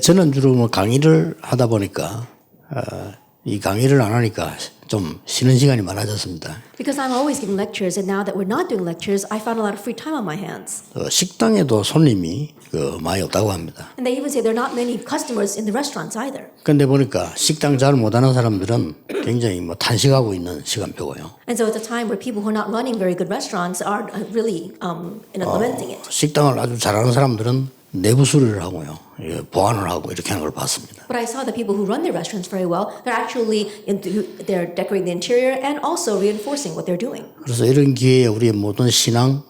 저는 주로 뭐 강의를 하다 보니까 이 강의를 안 하니까 좀 쉬는 시간이 많아졌습니다. Because I'm always giving lectures, and now that we're not doing lectures, I found a lot of free time on my hands. 식당에도 손님이 많이 없다고 합니다. And they even say there are not many customers in the restaurants either. 그런데 보니까 식당 잘 못하는 사람들은 굉장히 뭐 탄식하고 있는 시간표고요. And so it's a time where people who are not running very good restaurants are really lamenting it. 식당을 아주 잘하는 사람들은 내부 수리를 하고요, 보완을 하고 이렇게 하는 걸 봤습니다. But I saw the people who run their restaurants very well, they're actually they're decorating the interior and also reinforcing what they're doing. 그래서 이런 기회에 우리의 모든 신앙,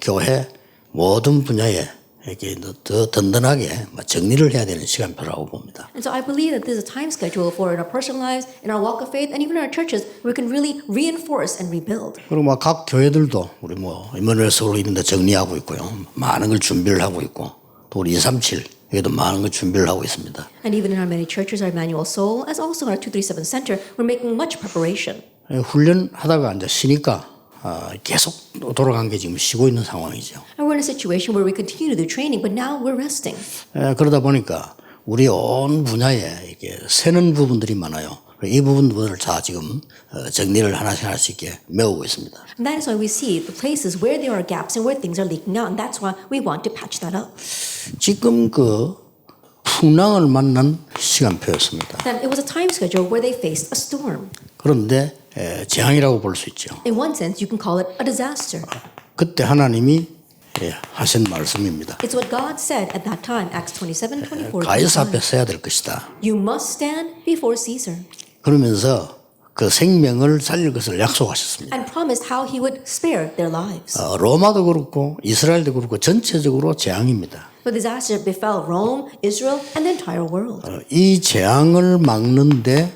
교회 모든 분야에 이렇게 더 든든하게 정리를 해야 되는 시간표라고 봅니다. And so I believe that there's a time schedule for in our personal lives, in our walk of faith, and even in our churches, where we can really reinforce and rebuild. 그리고 각 교회들도 우리 이마누엘 서울 이런 데 정리하고 있고요, 많은 걸 준비를 하고 있고, 또 우리 237 여기도 많은 걸 준비를 하고 있습니다. And even in our many churches, our Emmanuel Soul, as also in our 237 Center, we're making much preparation. 훈련하다가 이제 쉬니까 계속 돌아간 게 지금 쉬고 있는 상황이죠. And we're in a situation where we continue to do training, but now we're resting. 그러다 보니까 우리 온 분야에 이렇게 새는 부분들이 많아요. 이 부분들을 다 지금 정리를 하나씩 이렇게 메우고 있습니다. And that is why we see the places where there are gaps and where things are leaking out, and that's why we want to patch that up. 지금 풍랑을 만난 시간표였습니다. Then it was a time schedule where they faced a storm. 그런데 재앙이라고 볼 수 있죠. In one sense, you can call it a disaster. 그때 하나님이 하신 말씀입니다. It's what God said at that time, Acts 27:24. 가이사 앞에 서야 될 것이다. You must stand before Caesar. 그러면서 그 생명을 살릴 것을 약속하셨습니다. And promised how he would spare their lives. 로마도 그렇고 이스라엘도 그렇고 전체적으로 재앙입니다. The disaster befell Rome, Israel, and the entire world. 이 재앙을 막는데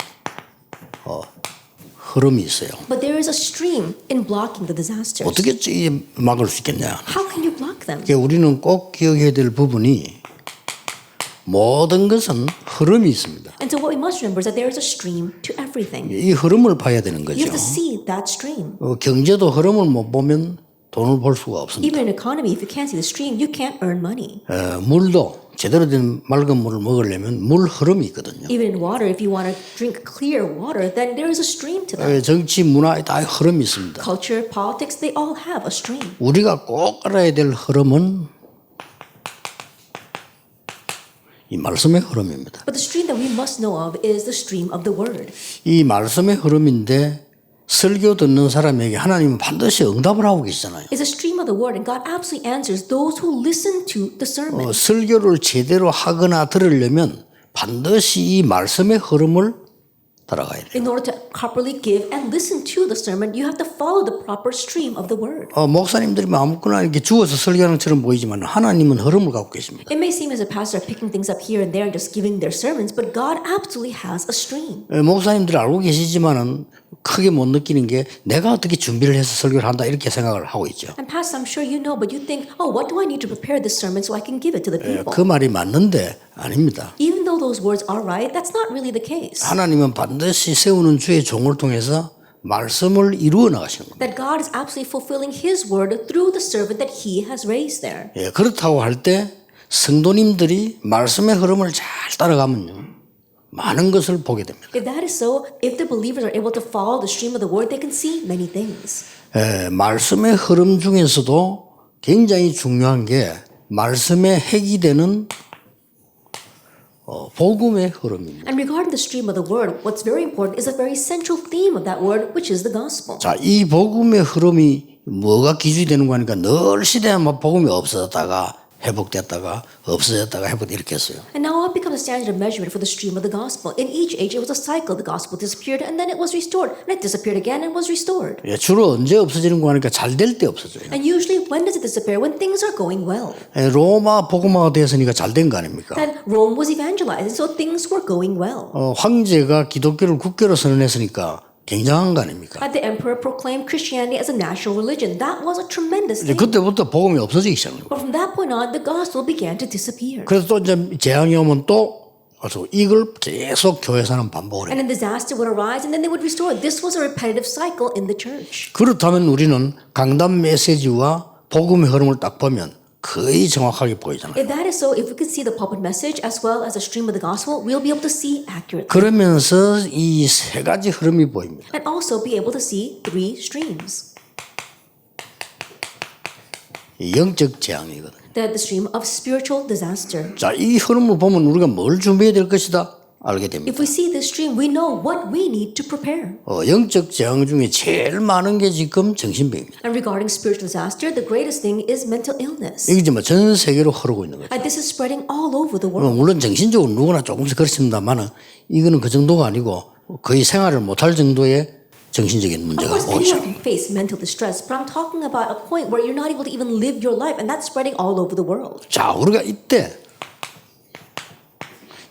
흐름이 있어요. But there is a stream in blocking the disasters. 어떻게 막을 수 있겠냐? How can you block them? 우리는 꼭 기억해야 될 부분이 모든 것은 흐름이 있습니다. And so what we must remember is that there is a stream to everything. 이 흐름을 봐야 되는 거죠. You have to see that stream. 경제도 흐름을 못 보면 돈을 벌 수가 없습니다. Even in an economy, if you can't see the stream, you can't earn money. 물도 제대로 된 맑은 물을 먹으려면 물 흐름이 있거든요. Even in water, if you want to drink clear water, then there is a stream to that. 정치, 문화에 다 흐름이 있습니다. Culture, politics, they all have a stream. 우리가 꼭 알아야 될 흐름은 이 말씀의 흐름입니다. But the stream that we must know of is the stream of the word. 이 말씀의 흐름인데 설교 듣는 사람에게 하나님은 반드시 응답을 하고 계시잖아요. It's a stream of the word, and God absolutely answers those who listen to the sermon. 설교를 제대로 하거나 들으려면 반드시 이 말씀의 흐름을 따라가야 돼요. In order to properly give and listen to the sermon, you have to follow the proper stream of the word. 목사님들이 아무거나 이렇게 주워서 설교하는 것처럼 보이지만 하나님은 흐름을 갖고 계십니다. It may seem as a pastor are picking things up here and there and just giving their sermons, but God absolutely has a stream. 목사님들이 알고 계시지만은 크게 못 느끼는 게 내가 어떻게 준비를 해서 설교를 한다 이렇게 생각을 하고 있죠. And pastor, I'm sure you know, but you think, oh, what do I need to prepare this sermon so I can give it to the people? 그 말이 맞는데 아닙니다. Even though those words are right, that's not really the case. 하나님은 반드시 세우는 주의 종을 통해서 말씀을 이루어 나가시는 겁니다. That God is absolutely fulfilling His word through the servant that He has raised there. 그렇다고 할 때 성도님들이 말씀의 흐름을 잘 따라가면요, 많은 것을 보게 됩니다. If that is so, if the believers are able to follow the stream of the word, they can see many things. 말씀의 흐름 중에서도 굉장히 중요한 게 말씀의 핵이 되는 복음의 흐름입니다. And regarding the stream of the word, what's very important is a very central theme of that word, which is the gospel. 자, 이 복음의 흐름이 뭐가 기준이 되는 거니까 늘 시대에 복음이 없어졌다가 회복됐다가 없어졌다가 회복 이렇게 했어요. And now what becomes a standard of measurement for the stream of the gospel? In each age, it was a cycle. The gospel disappeared and then it was restored. And it disappeared again and was restored. 주로 언제 없어지는 거 하니까 잘 될 때 없어져요. And usually, when does it disappear? When things are going well. 로마 복음화가 되었으니까 잘 된 거 아닙니까? Then Rome was evangelized, and so things were going well. 황제가 기독교를 국교로 선언했으니까 굉장한 거 아닙니까? Had the emperor proclaimed Christianity as a national religion, that was a tremendous thing. 그때부터 복음이 없어지기 시작한 거예요. But from that point on, the gospel began to disappear. 그래서 또 이제 재앙이 오면 또 이걸 계속 교회에서는 반복을 해요. And a disaster would arise, and then they would restore. This was a repetitive cycle in the church. 그렇다면 우리는 강단 메시지와 복음의 흐름을 딱 보면 거의 정확하게 보이잖아요. If that is so, if we could see the pulpit message as well as the stream of the gospel, we'll be able to see accurately. 그러면서 이 세 가지 흐름이 보입니다. And also be able to see three streams. 영적 재앙이거든요. The stream of spiritual disaster. 자, 이 흐름을 보면 우리가 뭘 준비해야 될 것이다 알게 됩니다. If we see this stream, we know what we need to prepare. 영적 재앙 중에 제일 많은 게 지금 정신병입니다. And regarding spiritual disaster, the greatest thing is mental illness. 이게 지금 전 세계로 흐르고 있는 거죠. And this is spreading all over the world. 물론 정신적으로 누구나 조금씩 그렇습니다만은 이거는 그 정도가 아니고 거의 생활을 못할 정도의 정신적인 Of 문제가 course, 오기 anyone 시작합니다. can face mental distress, but I'm talking about a point where you're not able to even live your life, and that's spreading all over the world. 자, 우리가 이때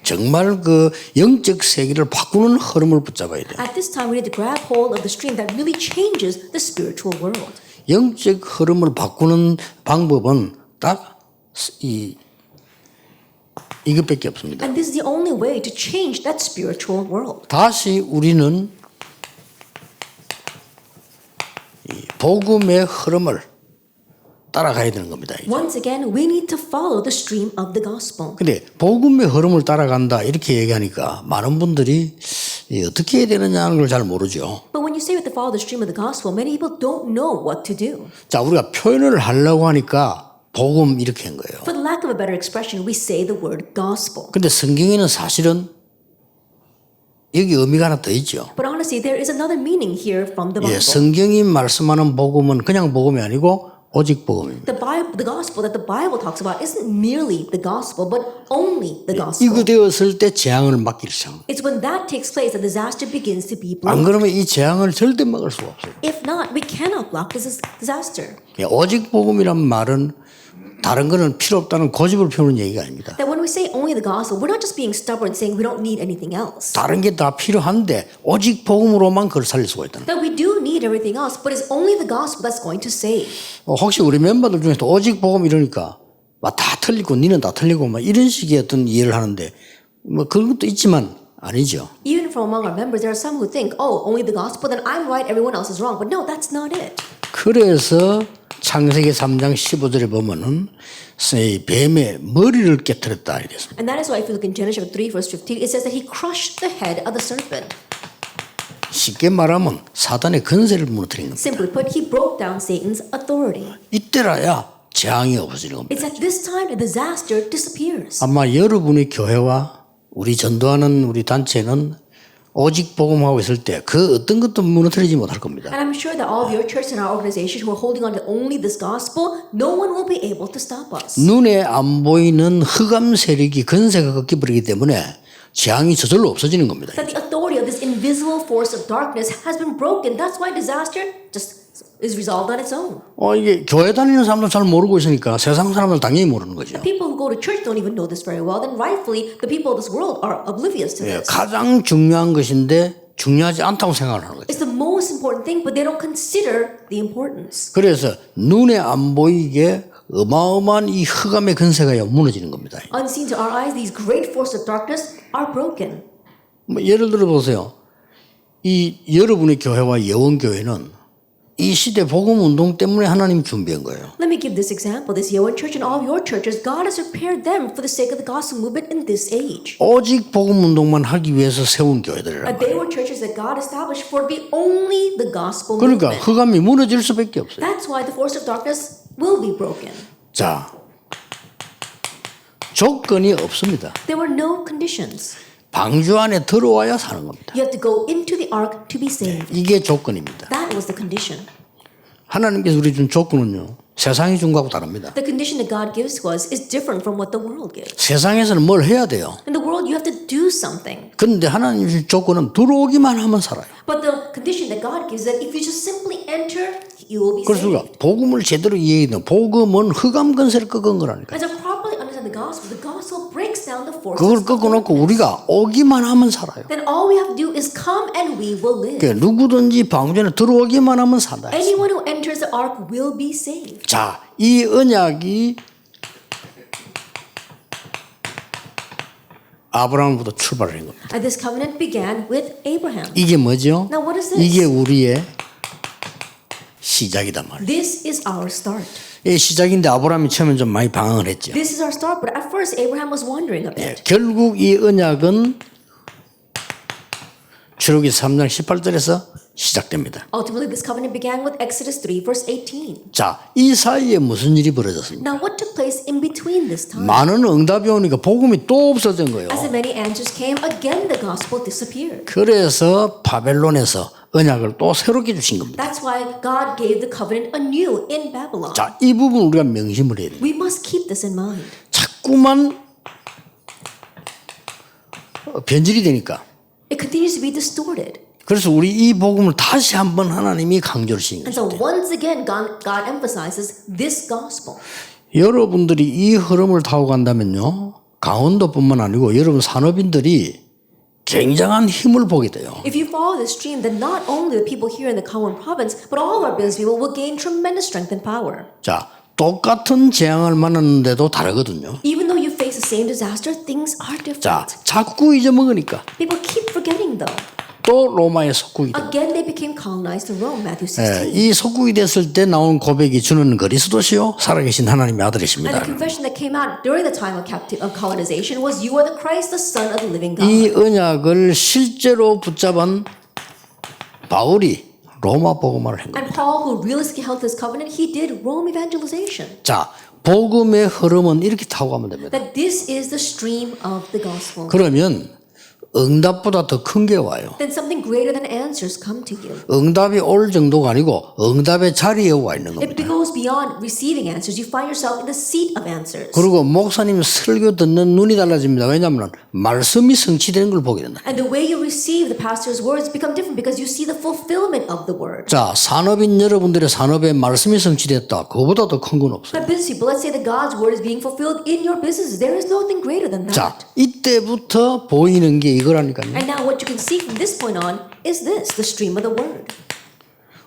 정말 그 영적 세계를 바꾸는 흐름을 붙잡아야 돼요. At this time, we need to grab hold of the stream that really changes the spiritual world. 영적 흐름을 바꾸는 방법은 딱 이것밖에 없습니다. And this is the only way to change that spiritual world. 다시 우리는 이 복음의 흐름을 따라가야 되는 겁니다. Once again, we need to follow the stream of the gospel. 근데 복음의 흐름을 따라간다 이렇게 얘기하니까 많은 분들이 어떻게 해야 되느냐는 걸 잘 모르죠. But when you say we have to follow the stream of the gospel, many people don't know what to do. 자, 우리가 표현을 하려고 하니까 복음 이렇게 한 거예요. For the lack of a better expression, we say the word gospel. 근데 성경에는 사실은 여기 의미가 하나 더 있죠. But honestly, there is another meaning here from the 예, Bible. 성경이 말씀하는 복음은 그냥 복음이 아니고 오직 복음입니다. The gospel that the Bible talks about isn't merely the gospel, but only the gospel. 이거 되었을 때 재앙을 막기를 시작합니다. It's when that takes place that disaster begins to be 안 blocked. 그러면 이 재앙을 절대 막을 수가 없어요. If not, we cannot block this disaster. 예, 오직 복음이란 말은 다른 거는 필요 없다는 고집을 피우는 얘기가 아닙니다. That when we say only the gospel, we're not just being stubborn saying we don't need anything else. 다른 게 다 필요한데 오직 복음으로만 그걸 살릴 수가 있다는 That we do need everything else, but it's only the gospel that's going to save. 혹시 우리 멤버들 중에서 오직 복음 이러니까 막 다 틀리고 니는 다 틀리고 막 이런 식의 어떤 이해를 하는데 뭐 그런 것도 있지만 아니죠. Even from among our members, there are some who think, oh, only the gospel, then I'm right, everyone else is wrong. But no, that's not it. 그래서 창세기 3장 15절에 보면은 뱀의 머리를 깨뜨렸다 이랬습니다. And that is why if you look in Genesis 3 verse 15, it says that he crushed the head of the serpent. 쉽게 말하면 사단의 근세를 무너뜨린 겁니다. Simply put, he broke down Satan's authority. 이때라야 재앙이 없어지는 겁니다. It's at this time the disaster disappears. 아마 여러분의 교회와 우리 전도하는 우리 단체는 오직 복음하고 있을 때 그 어떤 것도 무너뜨리지 못할 겁니다. And I'm sure that all of your church and our organization who are holding on to only this gospel, no one will be able to stop us. 눈에 안 보이는 흑암 세력이 근세가 꺾여버리기 때문에 재앙이 저절로 없어지는 겁니다. That the authority of this invisible force of darkness has been broken. That's why disaster just is resolved on its own. 이게 교회 다니는 사람도 잘 모르고 있으니까 세상 사람들 당연히 모르는 거죠. People who go to church don't even know this very well. Then rightfully, the people of this world are oblivious to this. 가장 중요한 것인데 중요하지 않다고 생각을 하는 거죠. It's the most important thing, but they don't consider the importance. 그래서 눈에 안 보이게 어마어마한 이 흑암의 근세가 무너지는 겁니다. Unseen to our eyes, these great forces of darkness are broken. 뭐 예를 들어 보세요. 이 여러분의 교회와 예원교회는 이 시대 복음 운동 때문에 하나님 준비한 거예요. Let me give this example. This Yeowon Church and all of your churches, God has prepared them for the sake of the gospel movement in this age. 오직 복음 운동만 하기 위해서 세운 교회들이란 And 말이에요. they were churches that God established for the only the gospel 그러니까 movement. 흑암이 무너질 수밖에 없어요. That's why the force of darkness will be broken. 자, 조건이 없습니다. There were no conditions. 방주 안에 들어와야 사는 겁니다. You have to go into the ark to be saved. 이게 조건입니다. That was the condition. 하나님께서 우리 준 조건은요. 세상이 준 거하고 다릅니다. The condition that God gives to us is different from what the world gives. 세상에서는 뭘 해야 돼요. In the world, you have to do something. 그런데 하나님 준 조건은 들어오기만 하면 살아요. But the condition that God gives is that if you just simply enter, you will be 그래서 우리가 saved. 복음을 제대로 이해해야 복음은 흑암 근세를 꺾은 거라니까. And to properly understand the gospel breaks down the forces. 그걸 꺾어놓고 우리가 오기만 하면 살아요. Then all we have to do is come and we will live. 그러니까 누구든지 방주에 들어오기만 하면 산다. Anyone who enters the ark will be saved. 자, 이 언약이 아브라함부터 출발한 겁니다. And this covenant began with Abraham. 이게 뭐죠? Now what is this? 이게 우리의 시작이단 말이에요. This is our start. 이 시작인데 아브라함이 처음엔 좀 많이 방황을 했죠. This is our start, but at first Abraham was wondering a bit. 결국 이 언약은 출애굽기 3장 18절에서 시작됩니다. Ultimately, this covenant began with Exodus 3, verse 18. 자, 이 사이에 무슨 일이 벌어졌습니까? Now, what took place in between this time? 많은 응답이 오니까 복음이 또 없어진 거예요. As the many answers came, again the gospel disappeared. 그래서 바벨론에서 언약을 또 새롭게 주신 겁니다. That's why God gave the covenant anew in Babylon. 자, 이 부분 우리가 명심을 해야 돼요. We must keep this in mind. 자꾸만 변질이 되니까. It continues to be distorted. 그래서 우리 이 복음을 다시 한번 하나님이 강조를 시킨 And 거죠. so once again, God emphasizes this gospel. 여러분들이 이 흐름을 타고 간다면요. 강원도뿐만 아니고 여러분 산업인들이 굉장한 힘을 보게 돼요. If you follow this stream, then not only the people here in the Kowloon province, but all of our business people will gain tremendous strength and power. 자, 똑같은 재앙을 만났는데도 다르거든요. Even though you face the same disaster, things are 자, different. 자꾸 잊어먹으니까 People keep forgetting though. 또 로마의 속국이 됩니다. Again, they became colonized to Rome, Matthew 16. 이 속국이 됐을 때 나온 고백이 주는 그리스도시요 살아계신 하나님의 And 아들이십니다. the confession that came out during the time of colonization was, "You are the Christ, the Son of the living God." 이 언약을 실제로 붙잡은 바울이 로마 복음화를 한 겁니다. And Paul, who realistically held this covenant, he did Rome evangelization. 자, 복음의 흐름은 이렇게 타고 가면 됩니다. That this is the stream of the gospel. 그러면 응답보다 더 큰 게 와요. Then something greater than answers come to you. 응답이 올 정도가 아니고 응답의 자리에 와 있는 It 겁니다. goes beyond receiving answers. You find yourself in the seat of answers. 그리고 목사님 설교 듣는 눈이 달라집니다. 왜냐하면 말씀이 성취되는 걸 보게 된다. And the way you receive the pastor's words become different because you see the fulfillment of the word. 자, 산업인 여러분들의 산업에 말씀이 성취됐다. 그거보다 더 큰 건 없어요. Now, business people, let's say that God's word is being fulfilled in your businesses. There is nothing greater than 자, that. 이때부터 보이는 게 이거라니까요. And now what you can see from this point on is this, the stream of the word.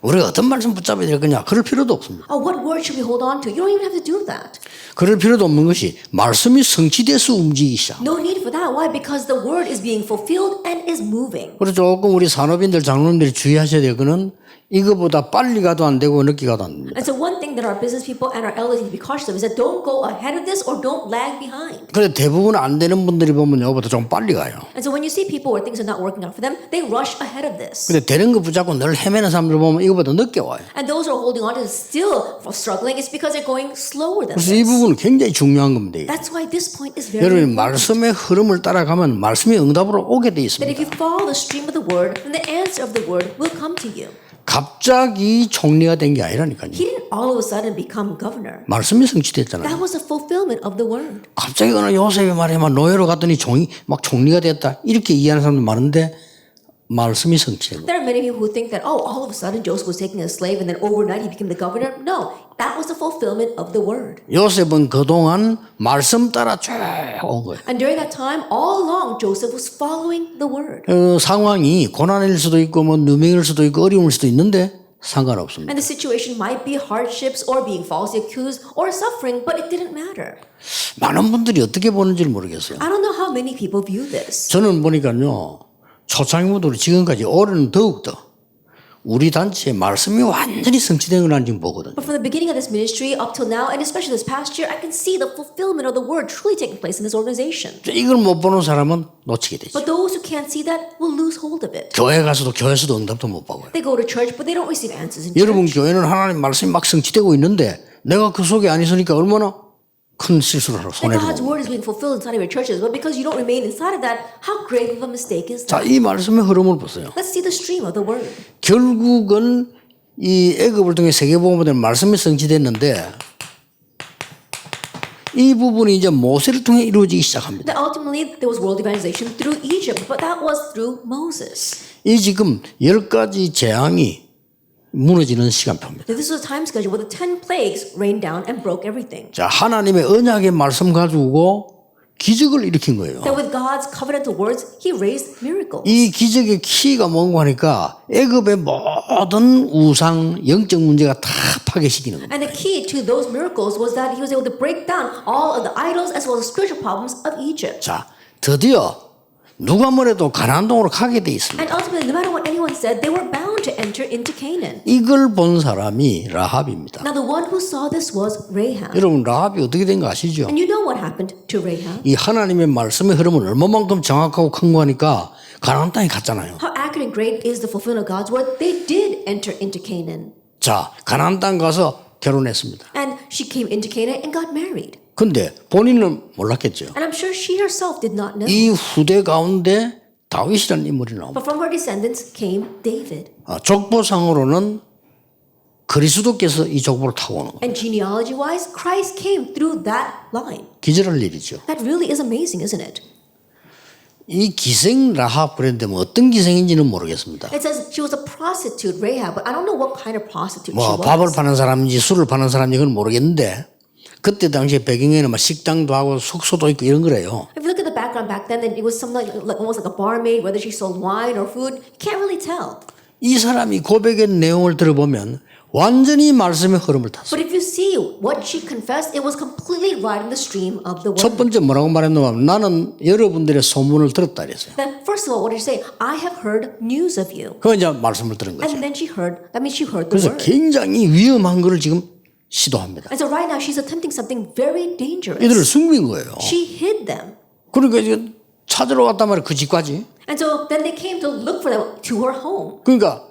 우리가 어떤 말씀 붙잡아야 될 거냐? 그럴 필요도 없습니다. What word should we hold on to? You don't even have to do that. 그럴 필요도 없는 것이 말씀이 성취돼서 움직이기 시작. No need for that. Why? Because the word is being fulfilled and is moving. 그래서 조금 우리 산업인들, 장로님들이 주의하셔야 될 거는 이거보다 빨리 가도 안 되고 늦게 가도 안 됩니다. And so one thing that our business people and our elders need to be cautious of is that don't go ahead of this or don't lag behind. 그런데 대부분 안 되는 분들이 보면 이거보다 좀 빨리 가요. And so when you see people where things are not working out for them, they rush ahead of this. 근데 되는 거 붙잡고 늘 헤매는 사람들 보면 이거보다 늦게 와요. And those who are holding on to this still struggling, it's because they're going slower than 그래서 이 this. 부분은 굉장히 중요한 겁니다. That's why this point is very 여러분이 important. 말씀의 흐름을 따라가면 말씀이 응답으로 오게 돼 That 있습니다. if you follow the stream of the word, then the answer of the word will come to you. 갑자기 총리가 된 게 아니라니까요. He didn't all of a sudden become governor. 말씀이 That 성취됐잖아요. was a fulfillment of the word. 갑자기 어느 요셉이 말해 막 노예로 갔더니 막 총리가 됐다 이렇게 이해하는 사람도 많은데 말씀이 성취된 거예요. There are many people who think that, oh, all of a sudden Joseph was taken as a slave and then overnight he became the governor. No, that was the fulfillment of the word. 요셉은 그동안 말씀 따라 쭉 온 거예요. And during that time, all along, Joseph was following the word. 상황이 고난일 수도 있고 뭐 누명일 수도 있고 어려울 수도 있는데 상관없습니다. And the situation might be hardships or being falsely accused or suffering, but it didn't matter. 많은 분들이 어떻게 보는지를 모르겠어요. I don't know how many people view this. 저는 보니까요. 초창기부터 지금까지 올해는 더욱더 우리 단체에 말씀이 완전히 성취된 건 지금 보거든요. But from the beginning of this ministry up till now, and especially this past year, I can see the fulfillment of the word truly taking place in this organization. 이걸 못 보는 사람은 놓치게 되죠. But those who can't see that will lose hold of it. 교회 가서도 교회에서도 응답도 못 받고요. They go to church, but they don't receive answers in 여러분 church. 교회는 하나님 말씀이 막 성취되고 있는데 내가 그 속에 안 있으니까 얼마나 큰 실수를 하고 That 손해를 God's 보고. word is being fulfilled inside of your churches, but because you don't remain inside of that, how grave of a mistake is 자, that? 이 말씀의 흐름을 보세요. Let's see the stream of the word. 결국은 이 애굽을 통해 세계복음화된 말씀이 성취됐는데 이 부분이 이제 모세를 통해 이루어지기 시작합니다. That ultimately there was world evangelization through Egypt, but that was through Moses. 이 지금 10가지 재앙이 무너지는 시간표입니다. This was a time schedule where the 10 plagues rained down and broke everything. 자, 하나님의 언약의 말씀 가지고 기적을 일으킨 거예요. That with God's covenantal words, He raised miracles. 이 기적의 키가 뭔가 하니까 애굽의 모든 우상 영적 문제가 다 파괴시키는 겁니다. And the key to those miracles was that He was able to break down all of the idols as well as spiritual problems of Egypt. 자, 드디어 누가 뭐래도 가나안 동으로 가게 돼 있습니다. And ultimately, no matter what anyone said, they were bound to enter into Canaan. 이걸 본 사람이 라합입니다. Now the one who saw this was Rahab. 여러분 라합이 어떻게 된 거 아시죠? And you know what happened to Rahab? 이 하나님의 말씀의 흐름은 얼마만큼 정확하고 큰 거니까 가나안 땅에 갔잖아요. How accurate and great is the fulfillment of God's word? They did enter into Canaan. 자, 가나안 땅 가서 결혼했습니다. And she came into Canaan and got married. 근데 본인은 몰랐겠죠. And I'm sure she herself did not know. 이 후대 가운데 다윗이라는 인물이 나옵니다. But from her descendants came David. 족보상으로는 그리스도께서 이 족보를 타고 오는 거예요. And genealogy-wise, Christ came through that line. 기절할 일이죠. That really is amazing, isn't it? 이 기생 라합 그랬는데 뭐 어떤 기생인지는 모르겠습니다. It says she was a prostitute, Rahab, but I don't know what kind of prostitute 뭐 she was. 밥을 파는 사람인지 술을 파는 사람인지 그건 모르겠는데 그때 당시에 배경에는 막 식당도 하고 숙소도 있고 이런 거래요. If you look at the background back then, it was something like almost like a barmaid, whether she sold wine or food, you can't really tell. 이 사람이 고백의 내용을 들어보면 완전히 말씀의 흐름을 탔어요. But if you see what she confessed, it was completely right in the stream of the 첫 word. 번째 뭐라고 말했냐면 나는 여러분들의 소문을 들었다 그랬어요. Then, first of all, what did she say? I have heard news of you. 그 이제 말씀을 들은 거죠. And then she heard, that means she heard the 그래서 word. 굉장히 위험한 거를 지금 시도합니다. And so right now she's attempting something very dangerous. 이들을 숨긴 거예요. She hid them. 그러니까 이제 찾으러 왔단 말이에요. 그 집까지. And so then they came to look for them to her home. 그러니까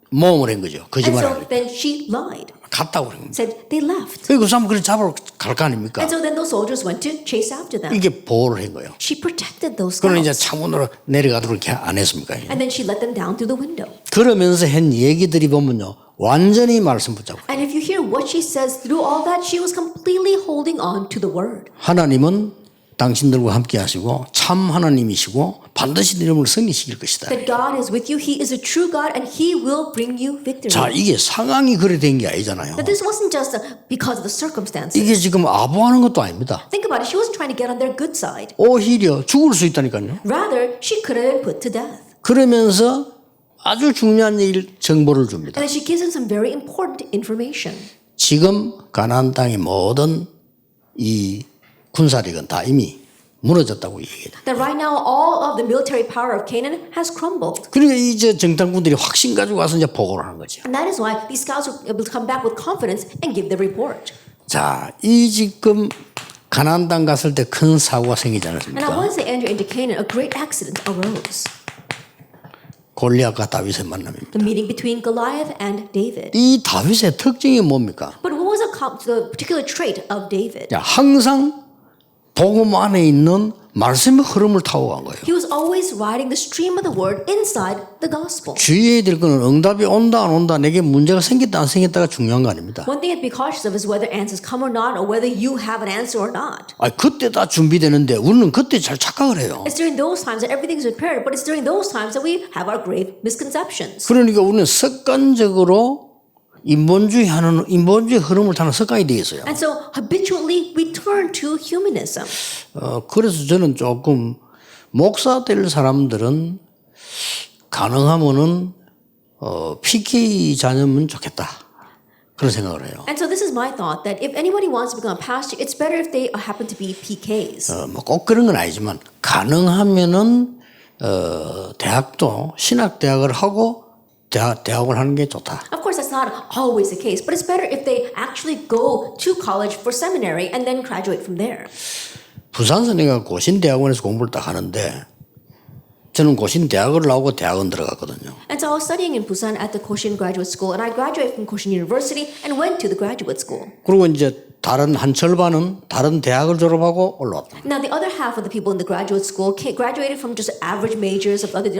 모험을 한 거죠. And 거짓말을 so then she lied, 갔다고 그런 거예요. said they left. 그 사람 그걸 잡으러 갈 거 아닙니까? And so then those soldiers went to chase after them. 이게 보호를 한 거예요. She protected those 그러나 이제 scouts. 창문으로 내려가도록 이렇게 안 했습니까? And then she let them down through the window. 그러면서 한 얘기들이 보면요. 완전히 말씀 붙잡고. And if you hear what she says through all that, she was completely holding on to the word. 하나님은 당신들과 함께 하시고 참 하나님이시고 반드시 네 이름을 승리시킬 것이다. That God is with you, He is a true God, and He will bring you victory. 자, 이게 상황이 그래 된 게 아니잖아요. But this wasn't just because of the circumstances. 이게 지금 아부하는 것도 아닙니다. Think about it. She wasn't trying to get on their good side. 오히려 죽을 수 있다니까요. Rather, she could have been put to death. 그러면서 아주 중요한 정보를 줍니다. And then she gives them some very important information. 지금 가나안 땅의 모든 이 군사력은 다 이미 무너졌다고 얘기해요. That right now all of the military power of Canaan has crumbled. 그러니까 이제 정탐꾼들이 확신 가지고 와서 이제 보고를 하는 거죠. And that is why these scouts were able to come back with confidence and give the report. 자, 이 지금 가나안 땅 갔을 때 큰 사고가 생기지 And 않았습니까? now once they entered into Canaan, a great accident arose. 골리앗과 다윗의 만남입니다. The meeting between Goliath and David. 이 다윗의 특징이 뭡니까? But what was the particular trait of David? 야, 항상 복음 안에 있는 말씀의 흐름을 타고 간 거예요. He was always riding the stream of the word inside the gospel. 주의해야 될 거는 응답이 온다 안 온다 내게 문제가 생겼다 안 생겼다가 중요한 거 아닙니다. One thing to be cautious of is whether answers come or not, or whether you have an answer or not. 그때 다 준비되는데 우리는 그때 잘 착각을 해요. It's during those times that everything's prepared, but it's during those times that we have our grave misconceptions. 그러니까 우리는 습관적으로 인본주의 흐름을 타는 습관이 되어 있어요. And so habitually we turn to humanism. 그래서 저는 조금 목사 될 사람들은 가능하면은 PK 자녀면 좋겠다 그런 생각을 해요. And so this is my thought that if anybody wants to become a pastor, it's better if they happen to be PKs. 뭐 꼭 그런 건 아니지만 가능하면은 대학도 신학 대학을 하고 대학을 하는 게 좋다. Of course, that's not always the case, but it's better if they actually go to college for seminary and then graduate from there. 부산서 내가 고신대학원에서 공부를 딱 하는데 저는 고신대학을 나오고 대학원 들어갔거든요. And so I was studying in Busan at the Koshin Graduate School, and I graduated from Koshin University and went to the graduate school. 그리고 이제 다른 한 절반은 다른 대학을 졸업하고 올라왔다. Now, the other half of the people in the graduate school graduated from just average majors of other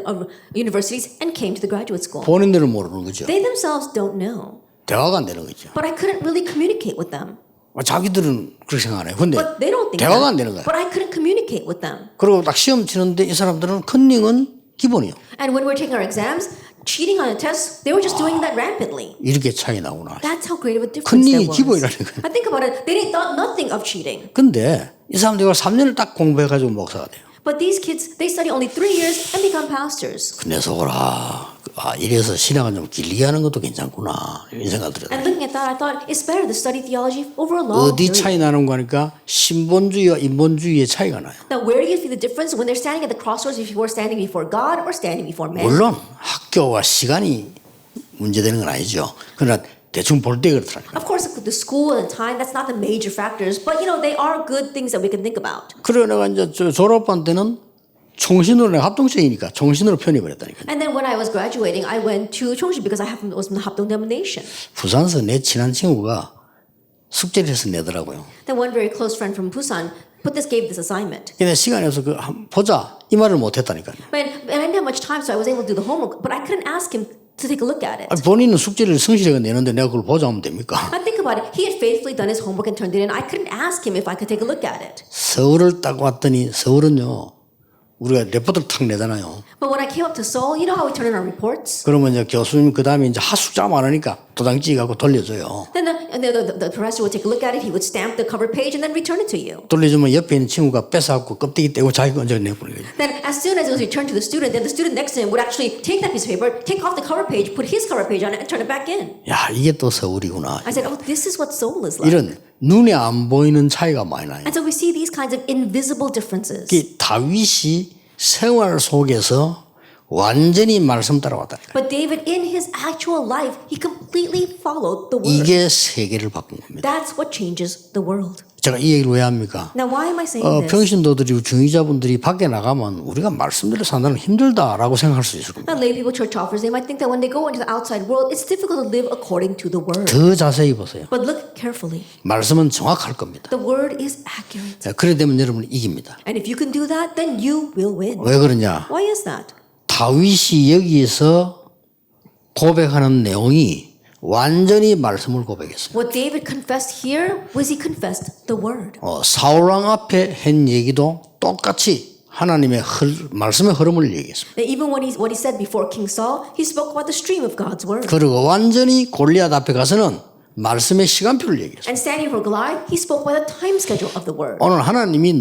universities and came to the graduate school. 본인들은 모르는 거죠. They themselves don't know, 대화가 안 되는 거죠. but I couldn't really communicate with them. 자기들은 그렇게 생각하네. 근데 But they don't think 대화가 안 that. 되는 거야. But I couldn't communicate with them. 그리고 딱 시험 치는데 이 사람들은 컨닝은 기본이요. And when we're taking our exams, cheating on the tests, they were just doing that rampantly. 이렇게 차이 나구나. That's how great of a difference 컨닝이 there was. 기본이라는 거예요. I think about it, they thought nothing of cheating. 근데 이 사람들이 3년을 딱 공부해가지고 목사가 돼요. But these kids, they study only 3 years and become pastors. 근데 속으로 이래서 신앙을 좀 길게 하는 것도 괜찮구나 이런 생각을 들어요. And looking at that, I thought it's better to study theology over a long 어디 period. 차이 나는 거니까 신본주의와 인본주의의 차이가 나요. Now, where do you see the difference when they're standing at the crossroads before standing before God or standing before man? 물론 학교와 시간이 문제되는 건 아니죠. 그러나 대충 볼 때 그렇더라고요. Of course, the school and time, that's not the major factors, but they are good things that we can think about. 그래 내가 이제 저 졸업반 때는 총신으로 내가 합동생이니까 총신으로 편입을 했다니까요. And then when I was graduating, I went to Chongshi because was from the Hapdong denomination. 부산서 내 친한 친구가 숙제를 해서 내더라고요. Then one very close friend from Busan gave this assignment. 근데 시간이 없어서 그 한번 보자 이 말을 못 했다니까요. And I didn't have much time, so I was able to do the homework, but I couldn't ask him to take a look at it. 본인은 숙제를 성실하게 내는데 내가 그걸 보자 하면 됩니까? I think about it. He had faithfully done his homework and turned it in. I couldn't ask him if I could take a look at it. 서울을 딱 왔더니 서울은요 우리가 레포트를 탁 내잖아요. But when I came up to Seoul, you know how we turn in our reports? 그러면 이제 교수님 그 다음에 이제 하숙자 많으니까 도장 찍어갖고 돌려줘요. Then the professor would take a look at it. He would stamp the cover page and then return it to you. 돌려주면 옆에 있는 친구가 뺏어갖고 껍데기 떼고 자기가 얹어 내보는 거예요. Then as soon as it was returned to the student, then the student next to him would actually take that piece of paper, take off the cover page, put his cover page on it, and turn it back in. 야 이게 또 서울이구나. I said, oh, this is what Seoul is like. 이런 눈에 안 보이는 차이가 많이 나요. And so we see these kinds of invisible differences. 이 다윗이 생활 속에서 완전히 말씀 따라왔다. But David, in his actual life, he completely followed the word. 이게 세계를 바꾼 겁니다. That's what changes the world. 제가 이 얘기를 왜 합니까? Now, why am I saying this? 평신도들이 중위자분들이 밖에 나가면 우리가 말씀대로 산다는 힘들다라고 생각할 수 있을 겁니다. Now, lay people, church offers, they might think that when they go into the outside world, it's difficult to live according to the word. 더 자세히 보세요. But look carefully. 말씀은 정확할 겁니다. The word is accurate. 그래 되면 여러분은 이깁니다. And if you can do that, then you will win. 왜 그러냐? Why is that? 다윗이 여기에서 고백하는 내용이 완전히 말씀을 고백했어요. What David confessed here was he confessed the word. 사울왕 앞에 한 얘기도 똑같이 하나님의 말씀의 흐름을 얘기했습니다. And even what he said before King Saul, he spoke about the stream of God's word. 그리고 완전히 골리앗 앞에 가서는 말씀의 시간표를 얘기했어요. And standing for Goliath, he spoke by the time schedule of the word. 오늘 하나님이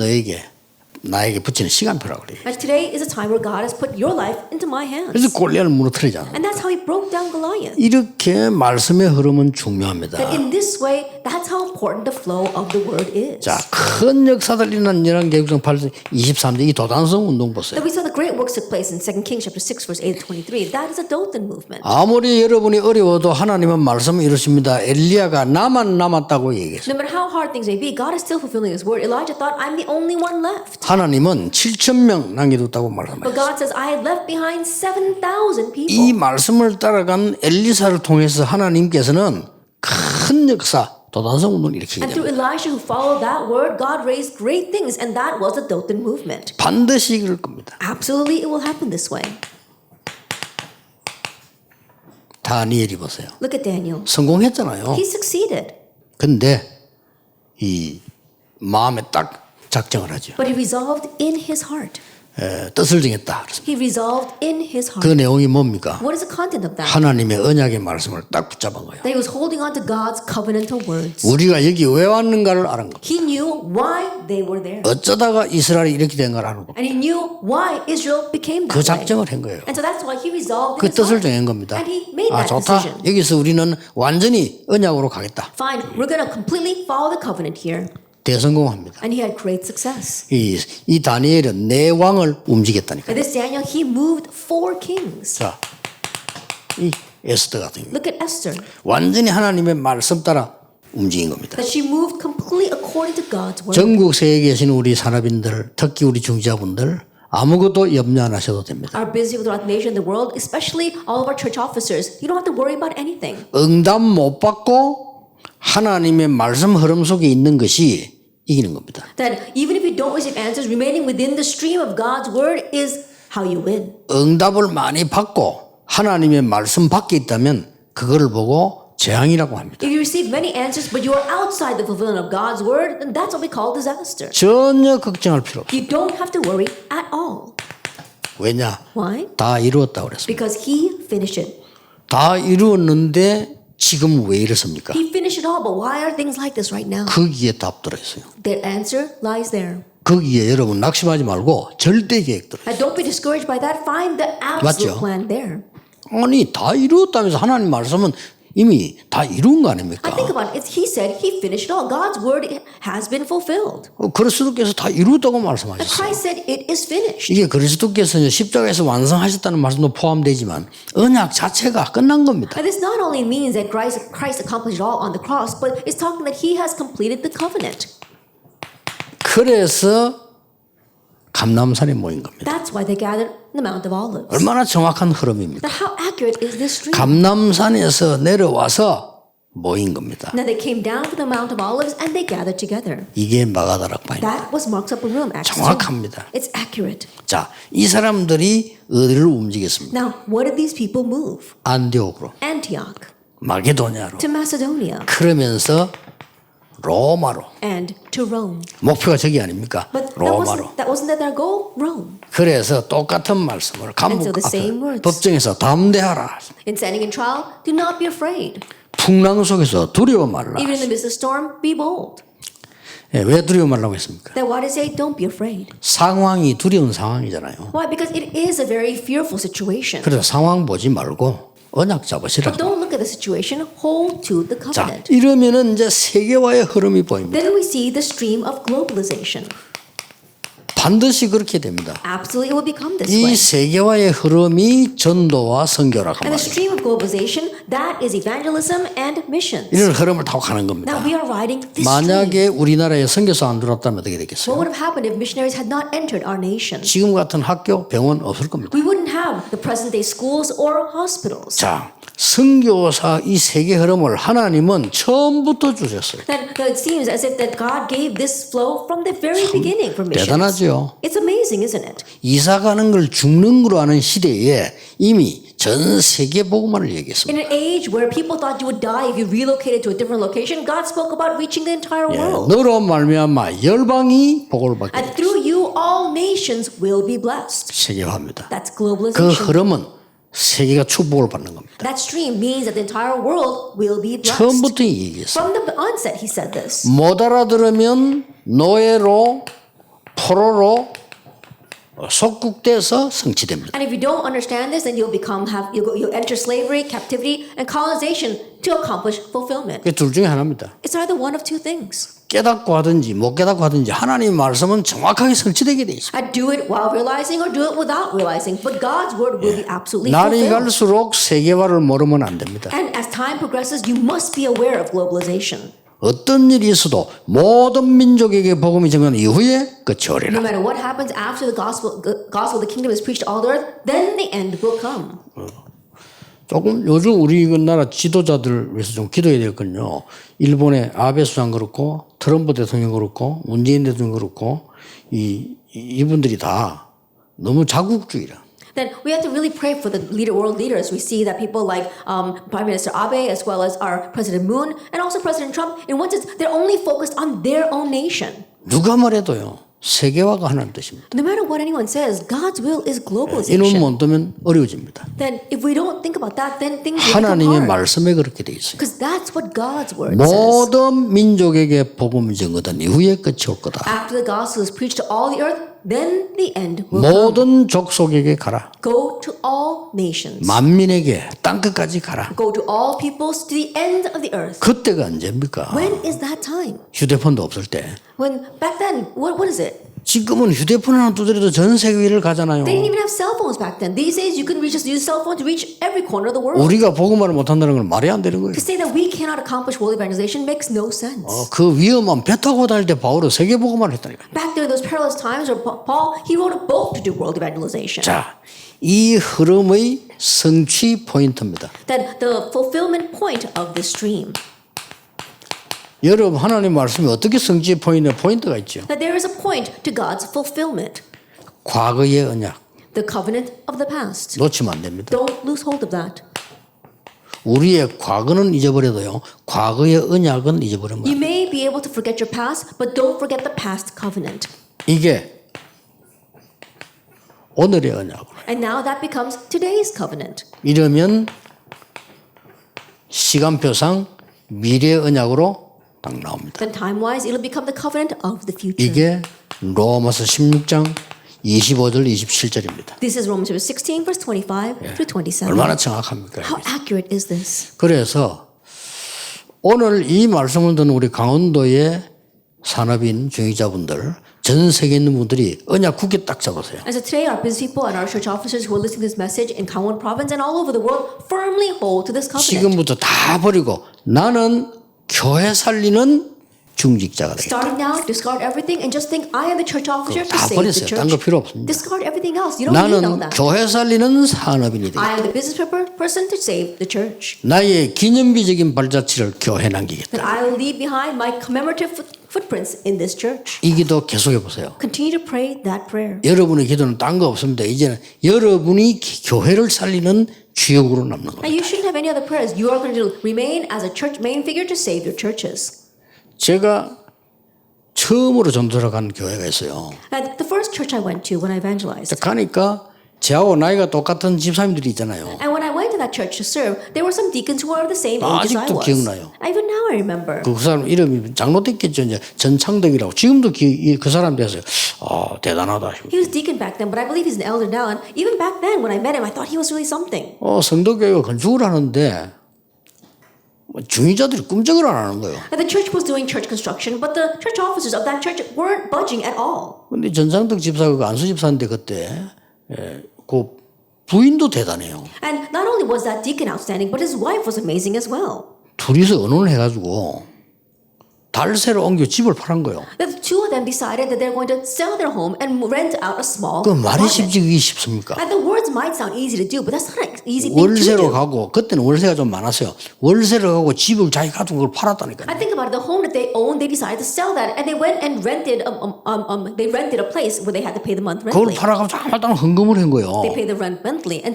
나에게 붙이는 시간표라고 그래요. And today is a time where God has put your life into my hands. 그래서 골리앗을 무너뜨리잖아요. And that's how he broke down Goliath. 이렇게 말씀의 흐름은 중요합니다. That in this way, that's how important the flow of the word is. 자, 큰 역사들 일어난 열왕기상 8장 23절 이 도단성 운동 보세요. That we saw the great works took place in 2 Kings chapter 6 verse 8 to 23. That is a Dothan movement. 아무리 여러분이 어려워도 하나님은 말씀을 이루십니다. 엘리야가 나만 남았다고 얘기했어요. No matter how hard things may be, God is still fulfilling his word. Elijah thought, I'm the only one left. 하나님은 7,000명 남겨뒀다고 But 말합니다. God says, I had left behind 7,000 이 people. 말씀을 따라간 엘리사를 통해서 하나님께서는 큰 역사, 도단성 운동을 일으키게 And through 됩니다. Elisha who followed that word, God raised great things, and that was the Dothan movement. 반드시 이길 겁니다. Absolutely, it will happen this way. 다니엘이 보세요. Look at Daniel. 성공했잖아요. He succeeded, 근데 이 마음에 딱 작정을 하죠. but he resolved in his heart. 뜻을 정했다. He resolved in his 그 heart. 내용이 뭡니까? What is the content of that? 하나님의 언약의 말씀을 딱 붙잡은 거예요. That he was holding on to God's covenantal words. 우리가 여기 왜 왔는가를 아는 거. He knew why they were there. 어쩌다가 이스라엘이 이렇게 된 걸 아는 거. And he knew why Israel became 그 that way. 작정을 한 거예요. And so that's why he resolved 그 in his 뜻을 heart. 정한 겁니다. And he made 아 that 좋다. decision. 여기서 우리는 완전히 언약으로 가겠다. Fine, we're going to completely follow the covenant here. 대성공합니다. And he had great success. 이 다니엘은 내 왕을 움직였다니까. And this Daniel, he moved 4 kings. 자, 이 에스더 같은 경우 Look at Esther. 완전히 하나님의 말씀 따라 움직인 겁니다. That she moved completely according to God's word. 전국 세계에 계신 우리 산업인들, 특히 우리 중지자분들 아무것도 염려 안 하셔도 됩니다. Are busy throughout the nation and the world, especially all of our church officers. You don't have to worry about anything. 응답 못 받고 하나님의 말씀 흐름 속에 있는 것이 이기는 겁니다. That even if you don't receive answers, remaining within the stream of God's word is how you win. 응답을 많이 받고 하나님의 말씀 밖에 있다면 그거를 보고 재앙이라고 합니다. If you receive many answers, but you are outside the fulfillment of God's word, then that's what we call disaster. 전혀 걱정할 필요 없어요. You don't have to worry at all. 왜냐? Why? 다 이루었다고 그랬습니다. Because he finished it. 다 이루었는데 지금 왜 이렇습니까? He finished it all, but why are things like this right now? 거기에 답 들어있어요. The answer lies there. 거기에 여러분 낙심하지 말고 절대 계획 들어있어요. And don't be discouraged by that. Find the absolute 맞죠? plan there. 아니 다 이루었다면서 하나님 말씀은 이미 다 이룬 거 아닙니까? I think about it. He said he finished it all. God's word has been fulfilled. 그리스도께서 다 이루었다고 And 말씀하셨어요. Christ said it is finished. 이게 그리스도께서 십자가에서 완성하셨다는 말씀도 포함되지만 언약 자체가 끝난 겁니다. And this not only means that Christ accomplished it all on the cross, but it's talking that he has completed the covenant. 그래서 감람산에 모인 겁니다. That's why they gathered in the Mount of Olives. 얼마나 정확한 흐름입니까? Now, how accurate is this stream? 감람산에서 내려와서 모인 겁니다. Now they came down from the Mount of Olives and they gathered together. 이게 마가다락방입니다. That was Mark's upper room. Acts 2. 정확합니다. It's accurate. 자, 이 사람들이 어디를 움직였습니까? Now, what did these people move? 안디옥으로, Antioch, 마게도냐로. to Macedonia, 그러면서 로마로. and to Rome. 목표가 저기 아닙니까? But 로마로. that wasn't their goal? Rome. 그래서 똑같은 말씀을 감옥 And so the 앞에 same words. 법정에서 담대하라. In standing in trial, do not be afraid. 풍랑 속에서 두려워 말라. Even in the midst of storm, be bold. 예, 왜 두려워 말라고 했습니까? Then why does it say don't be afraid? 상황이 두려운 상황이잖아요. Why? Because it is a very fearful situation. 그래서 상황 보지 말고 언약 잡으시라. But don't look at the situation, hold to the 자, covenant. 이러면은 이제 세계화의 흐름이 보입니다. Then we see the stream of globalization. 반드시 그렇게 됩니다. Absolutely, it will become this 이 way. 세계화의 흐름이 전도와 선교라고 And the 말합니다. stream of globalization, that is evangelism and missions. 이런 흐름을 타고 가는 겁니다. Now we are riding this stream. 만약에 우리나라에 선교사 안 들어왔다면 어떻게 What 되겠어요? would have happened if missionaries had not entered our nation? 지금 같은 학교, 병원 없을 겁니다. We wouldn't have the present day schools or hospitals. 자, 선교사 이 세계 흐름을 하나님은 처음부터 주셨어요. That it seems as if that God gave this flow from the very beginning for missions. 대단하죠. It's amazing, isn't it? 이사 가는 걸 죽는 거로 하는 시대에 이미 전 세계 복음만을 얘기했습니다. In an age where people thought you would die if you relocated to a different location, God spoke about reaching the entire world. 너로 말미암아 열방이 복을 받게 And through you, all nations will be blessed. 세계화입니다. That's 그 globalization. 흐름은 세계가 축복을 받는 겁니다. That stream means that the entire world will be blessed. 처음부터 얘기했어요. From the onset, he said this. 못 알아들으면 노예로 포로로 속국돼서 성취됩니다. And if you don't understand this, then you'll you'll enter slavery, captivity, and colonization to accomplish fulfillment. 그게 둘 중에 하나입니다. It's either one of two things. 깨닫고 하든지 못 깨닫고 하든지 하나님의 말씀은 정확하게 성취되게 돼 있습니다. I do it while realizing or do it without realizing, but God's word will be absolutely 날이 fulfilled. 갈수록 세계화를 모르면 안 됩니다. And as time progresses, you must be aware of globalization. 어떤 일이 있어도 모든 민족에게 복음이 전한 이후에 끝이 No 오리라. matter what happens after the gospel of the kingdom is preached to all the earth, then the end will come. 조금 요즘 우리 나라 지도자들 위해서 좀 기도해야 되거든요. 일본의 아베 수상 그렇고 트럼프 대통령 그렇고 문재인 대통령 그렇고 이분들이 다 너무 자국주의라. Then we have to really pray for the world leaders. We see that people like Prime Minister Abe, as well as our President Moon, and also President Trump, in one sense, they're only focused on their own nation. 누가 말해도요. 세계화가 하나는 뜻입니다. No matter what anyone says, God's will is 이놈 globalization. 못 뜨면 어려워집니다. Then if we don't think about that, then things will become 하나님의 hard. 말씀에 그렇게 돼 있어요. Because that's what God's word says. 모든 민족에게 복음이 전거든 이후에 끝이 올 거다. After the gospel is preached to all the earth, then the end will come. 모든 족속에게 가라. Go to all nations. 만민에게 땅끝까지 가라. Go to all peoples to the end of the earth. 그때가 언제입니까? When is that time? 휴대폰도 없을 때. When back then, what is it? 지금은 휴대폰 하나 두드려도 전 세계를 가잖아요. They didn't even have cell phones back then. These days, you can just use cell phone to reach every corner of the world. 우리가 복음화를 못한다는 건 말이 안 되는 거예요. To say that we cannot accomplish world evangelization makes no sense. 그 위험한 배 타고 다닐 때 바울은 세계 복음화를 했다니까. Back during those perilous times, where Paul, he wrote a book to do world evangelization. 자, 이 흐름의 성취 포인트입니다. That the fulfillment point of the stream. 여러분 하나님 말씀이 어떻게 성취 포인트가 있죠. That there is a point to God's fulfillment. 과거의 언약 The covenant of the past. 놓치면 안 됩니다. Don't lose hold of that. 우리의 과거는 잊어버려도요. 과거의 언약은 잊어버리면 You may be able to forget your past, but don't forget the past covenant. 이게 오늘의 언약으로. And now that becomes today's covenant. 이러면 시간표상 미래의 언약으로 딱 나옵니다. Then time-wise, it'll become the covenant of the future. 이게 로마서 16장 25절 27절입니다. This is Romans chapter 16, verse 25 through 27. 얼마나 정확합니까? How accurate is this? 그래서 오늘 이 말씀을 듣는 우리 강원도의 산업인 중위자분들, 전 세계에 있는 분들이 언약 굳게 딱 잡으세요. And so today, our business people and our church officers who are listening to this message in Gangwon province and all over the world firmly hold to this covenant. 지금부터 다 버리고 나는 교회 살리는 중직자가 되겠다. Starting now, discard everything and just think, I am the church officer to 다 save the 버리세요. church. 딴 거 필요 없습니다. Discard everything else. You don't need all 나는 that. 교회 살리는 산업인이 되겠다. I am the business person to save the church. 나의 기념비적인 발자취를 교회에 남기겠다. That I will leave behind my commemorative footprints in this church. 이 기도 계속해 보세요. Continue to pray that prayer. 여러분의 기도는 딴 거 없습니다. 이제는 여러분이 교회를 살리는 주역으로 남는 겁니다. And you shouldn't have any other prayers. You are going to remain as a church main figure to save your churches. 제가 처음으로 전도를 간 교회가 있어요. And the first church I went to when I evangelized. 가니까 저하고 나이가 똑같은 집사님들이 있잖아요. And when I went to that church to serve, there were some deacons who were the same age as I 아직도 was. 기억나요. Even now I remember. 그 사람 이름이 장로 됐겠죠. 이제 전창덕이라고. 지금도 그 사람 돼서 대단하다. He was deacon back then, but I believe he's an elder now. And even back then, when I met him, I thought he was really something. 성도교회가 건축을 하는데 중위자들이 꿈쩍을 안 하는 거예요. And the church was doing church construction, but the church officers of that church weren't budging at all. 근데 전창덕 집사가 안수 집사인데 그때 그 부인도 대단해요. And not only was that deacon outstanding, but his wife was amazing as well. 둘이서 의논을 해가지고 달새로 옮겨 집을 팔은 거예요. The two of them decided that they're going to sell their home and rent out a small 그 말이 apartment. 쉽지 쉽습니까? And the words might sound easy to do, but that's not an easy thing to 월세로 do. 가고 그때는 월세가 좀 많았어요. 월세로 가고 집을 자기 가지고 그걸 팔았다니까요. I think about it, the home that they owned, they decided to sell that, and they went and rented. They rented a place where they had to pay the month 그걸 monthly. 팔아가지고 아무튼 헌금을 한 거예요. They paid the rent monthly, and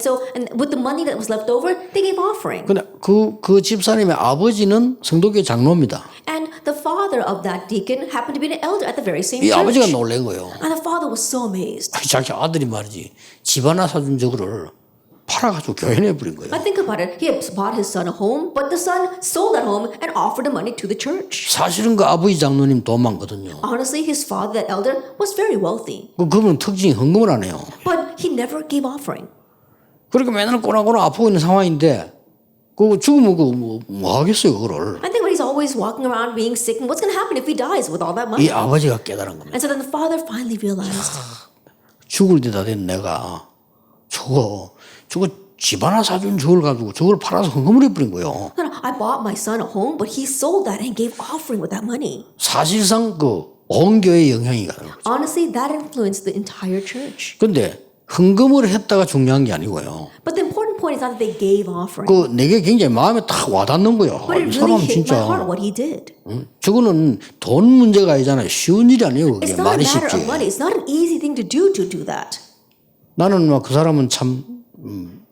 with the money that was left over, they gave offering. 근데 그 집사님의 아버지는 성도교회 장로입니다. And the father of that deacon happened to be an elder at the very same 이 아버지가 church. 놀란 거예요. And the father was so amazed. 자기 아들이 말이지 집 하나 사준 저거를 팔아가지고 교회 내버린 거예요. I think about it. He had bought his son a home, but the son sold that home and offered the money to the church. 사실은 그 아버지 장로님 돈 많거든요. Honestly, his father, that elder, was very wealthy, 그분은 특징이 헌금을 안 해요. but he never gave offering. 그러니까 맨날 꼬나꼬나 아프고 있는 상황인데 그 죽으면 뭐 하겠어요 그거를. I think when he's always walking around being sick, and what's going to happen if he dies with all that money? 이 아버지가 깨달은 겁니다. And so then the father finally realized, 죽을 때다 된 내가 저거 집 하나 사준 저걸 가지고 저걸 팔아서 헌금을 해버린 거예요. no, I bought my son a home, but he sold that and gave offering with that money. 사실상 그 온 교회에 영향이 가는 거죠. Honestly, that influenced the entire church. 근데 헌금을 했다가 중요한 게 아니고요. But the important point is not that they gave offering, 그 내게 굉장히 마음에 딱 와닿는 거예요. but it 이 사람 really hit my heart 진짜 what he did. 저거는 돈 문제가 아니잖아요. 쉬운 일이 아니에요. 그게 It's not a 말이 matter 쉽지. of money. It's not an easy thing to do that. 나는 막 그 사람은 참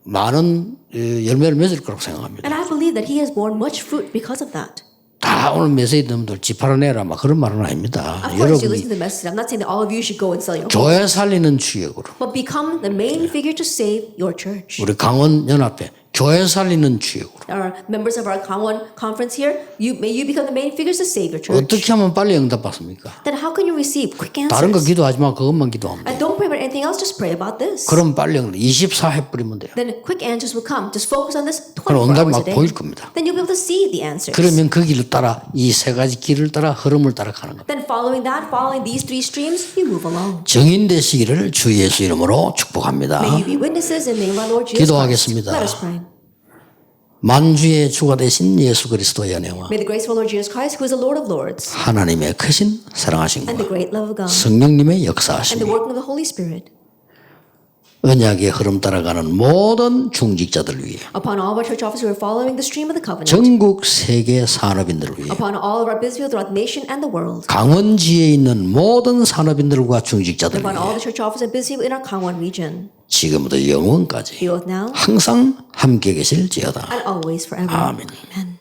많은 열매를 맺을 거라고 생각합니다. And I believe that he has borne much fruit because of that. 다 오늘 메시지들도 집 팔아내라 막 그런 말은 아닙니다. Of course, you 여러분이 listen to the message. I'm not saying that all of you should go and sell your home, 교회 살리는 주역으로 but become the main figure to save your church. 우리 강원 연합회 교회 살리는 주역으로 Our members of our Gangwon conference here, may you become the main figures to save your church. 어떻게 하면 빨리 응답받습니까? Then how can you receive quick 다른 거 answers? 기도하지 마. 그것만 기도하면 돼. And don't pray about anything else. Just pray about this. 그럼 빨리 응답 24회 뿌리면 돼요. Then quick answers will come. Just focus on this 그럼 24 응답이 hours a 막 day. 보일 겁니다. Then you'll be able to see the answers. 그러면 그 길을 따라 이 세 가지 길을 따라 흐름을 따라 가는 겁니다. Then following these three streams, you move along. 증인 되시기를 주 예수 이름으로 축복합니다. May you be witnesses in the name of our Lord Jesus Christ. 기도하겠습니다. Let us pray. 만주의 주가 되신 예수 그리스도의 은혜와 May the grace of our Lord Jesus Christ, who is the Lord of Lords, 하나님의 크신 사랑하신 and the 것 great love of God, 성령님의 and the 역사하심이 working of the Holy Spirit, 언약의 흐름 따라가는 모든 중직자들 위해 upon all of our church officers who are following the stream of the covenant, 전국 세계 산업인들을 위해 upon all of our business people throughout the nation and the world, 강원지에 있는 모든 산업인들과 중직자들 upon all 위해 the church officers and business people in our Gangwon region, 지금부터 영원까지 be both now 항상 함께 계실지어다. and always forever. 아멘. Amen.